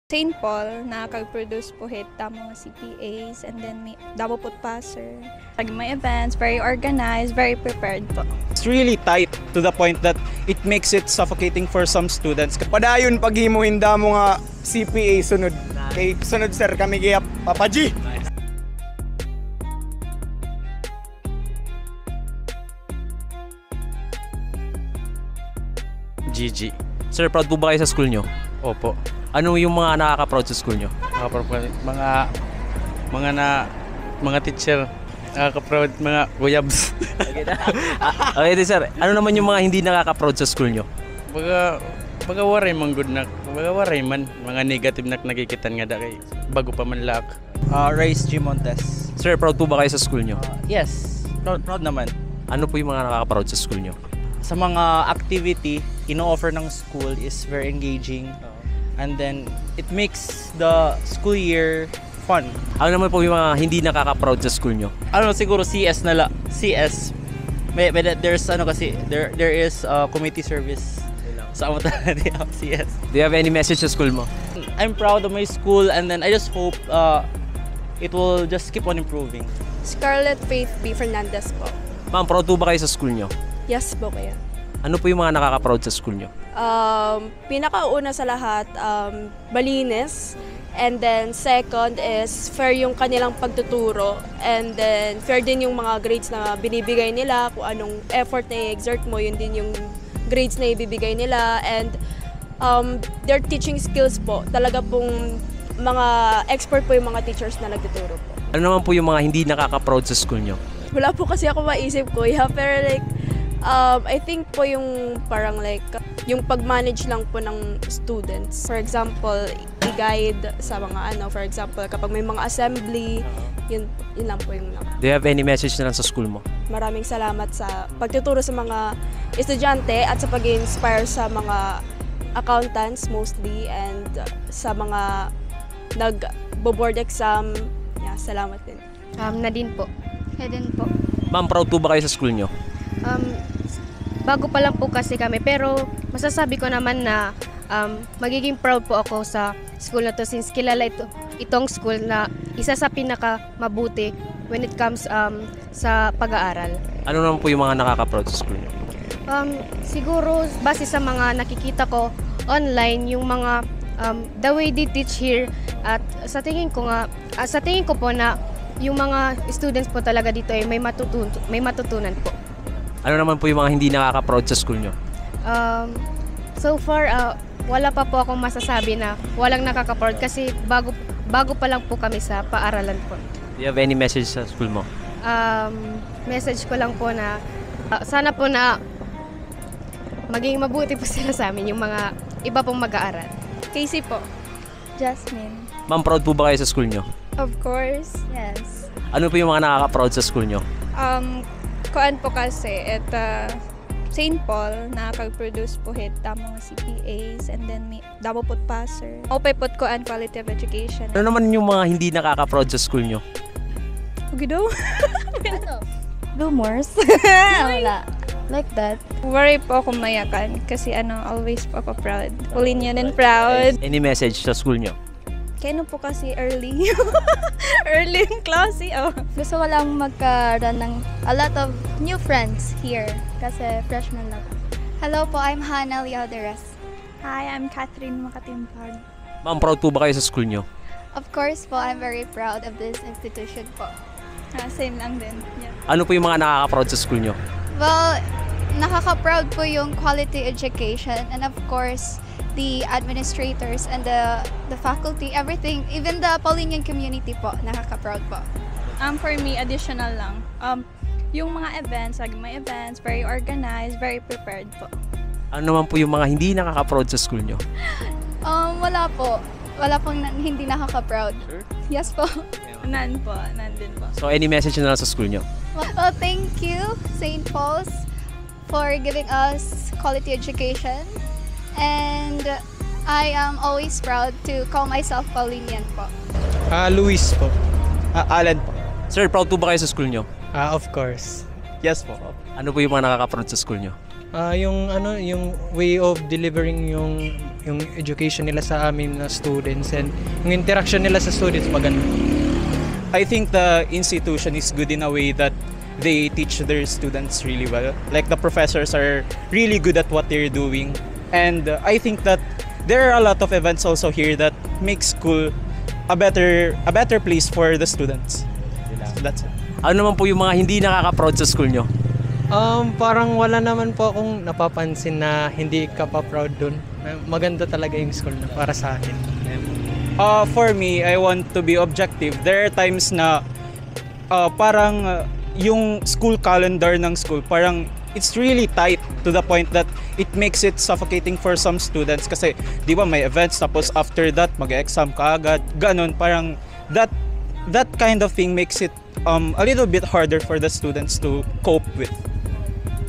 St. Paul, nakakag-produce po hit mga CPAs, and then may double put passer. Pag may events, very organized, very prepared po. It's really tight to the point that it makes it suffocating for some students. Padayon paghimuhinda mo nga CPA sunod. Kay sunod sir kami kaya Papa G. GG. Sir, proud po ba kayo sa school nyo? Opo. Ano yung mga nakaka-proud sa school nyo? Mga teacher, nakaka-proud, mga guyabs. Okay din sir, ano naman yung mga hindi nakaka-proud sa school nyo? Baga waray man good na, baga waray man, mga negative na nakikitan nga da kay bago pa man lak. Rice G. Montes. Sir, proud po ba kayo sa school nyo? Yes, proud naman. Ano po yung mga nakaka-proud sa school nyo? Sa mga activity, ino-offer ng school is very engaging. And then, it makes the school year fun. Ano naman po yung mga hindi nakaka-proud sa school nyo? Ano siguro CS na lang. CS. There's ano kasi, there is community service. Sa amo talaga CS. Do you have any message sa school mo? I'm proud of my school, and then I just hope it will just keep on improving. Scarlett Faith B. Fernandez po. Ma'am, proud po ba kayo sa school nyo? Yes po kaya. Ano po yung mga nakaka-proud sa school nyo? Pinakauna sa lahat, malinis. And then second is fair yung kanilang pagtuturo. And then fair din yung mga grades na binibigay nila. Kung anong effort na i-exert mo, yun din yung grades na ibibigay nila. And their teaching skills po, talaga pong mga expert po yung mga teachers na nagtuturo po. Ano naman po yung mga hindi nakaka-proud sa school nyo? Wala po kasi ako maisip ko, pero like, I think po yung parang like, yung pag-manage lang po ng students. For example, i-guide sa mga for example, kapag may mga assembly, yun lang po yung Do you have any message na lang sa school mo? Maraming salamat sa pagtuturo sa mga estudyante at sa pag-inspire sa mga accountants mostly, and sa mga nag-board exam. Yeah, salamat din. Nadine po. Nadine po. Ma'am, proud po ba kayo sa school nyo? Bago pa lang po kasi kami, pero masasabi ko naman na magiging proud po ako sa school na to, since kilala itong school na isa sa pinakamabuti when it comes sa pag-aaral. Ano naman po yung mga nakaka-proud sa school nyo? Siguro base sa mga nakikita ko online, yung mga the way they teach here, at sa tingin ko po na yung mga students po talaga dito ay may matutunan po. Ano naman po yung mga hindi nakaka-proud sa school nyo? So far, wala pa po akong masasabi na walang nakaka-proud kasi bago pa lang po kami sa paaralan po. Do you have any message sa school mo? Message ko lang po na sana po na maging mabuti po sila sa amin, yung mga iba pong mag-aaral. Casey po. Jasmine. Ma'am, proud po ba kayo sa school nyo? Of course, yes. Ano po yung mga nakaka-proud sa school nyo? Kuan po kasi, St. Paul, nakakag-produce po hit mga CPAs, and then may double put passer. Opay put ko and quality of education. Ano naman yung mga hindi nakaka-proud sa school nyo? Ugido? Rumors? Wala. Like that. Worry po akong mayakan kasi always po ako proud. Pulinyan and proud. Any message sa school nyo? Kaya po kasi early. Early in klase. Gusto ko lang magkaroon ng a lot of new friends here kasi freshman lang. Hello po, I'm Hannah Leoderes. Hi, I'm Catherine Makatimpag. Ma'am, proud po ba kayo sa school nyo? Of course po, I'm very proud of this institution po. Same lang din. Yeah. Ano po yung mga nakaka-proud sa school nyo? Well, nakaka-proud po yung quality education, and of course, the administrators and the faculty, everything, even the Paulinian community po, nakaka-proud po. For me, additional lang. Yung mga events, may events, very organized, very prepared po. Ano naman po yung mga hindi nakaka-proud sa school nyo? Wala po. Wala pong hindi nakaka-proud. Sure? Yes po. Nandun po. So, any message na lang sa school nyo? Well, thank you, St. Paul's, for giving us quality education. And I am always proud to call myself Paulinian po. Luis po. Alan po. Sir, proud po ba kayo sa school nyo? Of course. Yes po. Ano po yung mga nakaka-proud sa school nyo? Yung way of delivering yung yung education nila sa amin na students and yung interaction nila sa students maganda. I think the institution is good in a way that they teach their students really well. Like the professors are really good at what they're doing. And I think that there are a lot of events also here that make school a better place for the students. So that's it. Ano naman po yung mga hindi nakaka-proud sa school nyo? Parang wala naman po akong napapansin na hindi ka pa proud dun. Maganda talaga yung school na para sa akin. For me, I want to be objective. There are times na parang yung school calendar ng school, parang it's really tight to the point that it makes it suffocating for some students kasi di ba may events tapos after that mag-exam ka agad. Ganon, parang that kind of thing makes it a little bit harder for the students to cope with.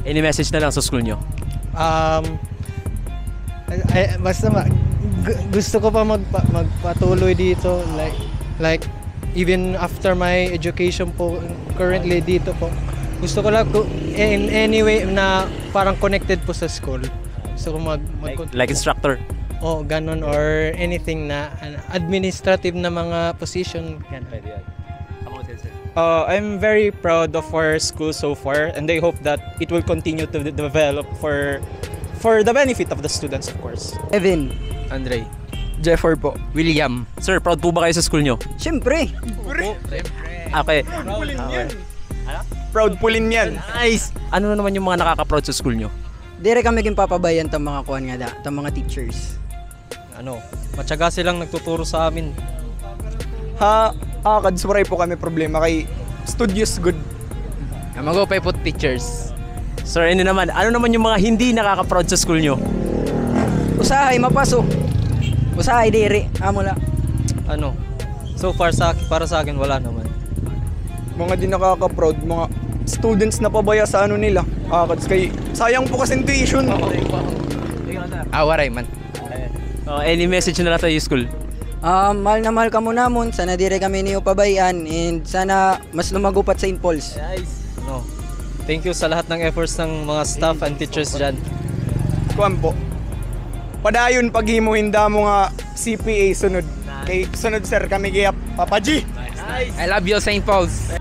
Any message na lang sa school nyo? Basta gusto ko pa magpatuloy dito like even after my education po currently dito po. Gusto ko lang in any way na parang connected po sa school. Gusto ko like instructor? O ganon or anything na administrative na mga position. I'm very proud of our school so far and I hope that it will continue to develop for the benefit of the students, of course. Evan, Andre, Jeffer po. William. Sir, proud po ba kayo sa school nyo? Siyempre. Okay. Proud pulin yan. Nice! Ano na naman yung mga nakaka-proud sa school nyo? Dire kami papabayan tang mga kuan nga da, tang mga teachers. Matyaga silang nagtuturo sa amin. Kadsuray po kami problema kay studios good. Magupay po teachers. Sir, ano naman yung mga hindi nakaka-proud sa school nyo? Usahay mapasok. Usahay dire, amula. So far para sa akin wala naman. Mga di nakaka-proud, mga students na pabaya sa nila. Kay sayang po kasi tuition. Waray man. Any message na lang sa school? Mahal na mahal ka mo namon, sana dire kami niyo pabayan and sana mas lumagupat sa St. Paul's. Thank you sa lahat ng efforts ng mga staff and teachers dyan. Kuwan po. Padayon paghimuhin mo nga CPA sunod. Kay sunod sir kami kaya Papa G. I love you, St. Paul's.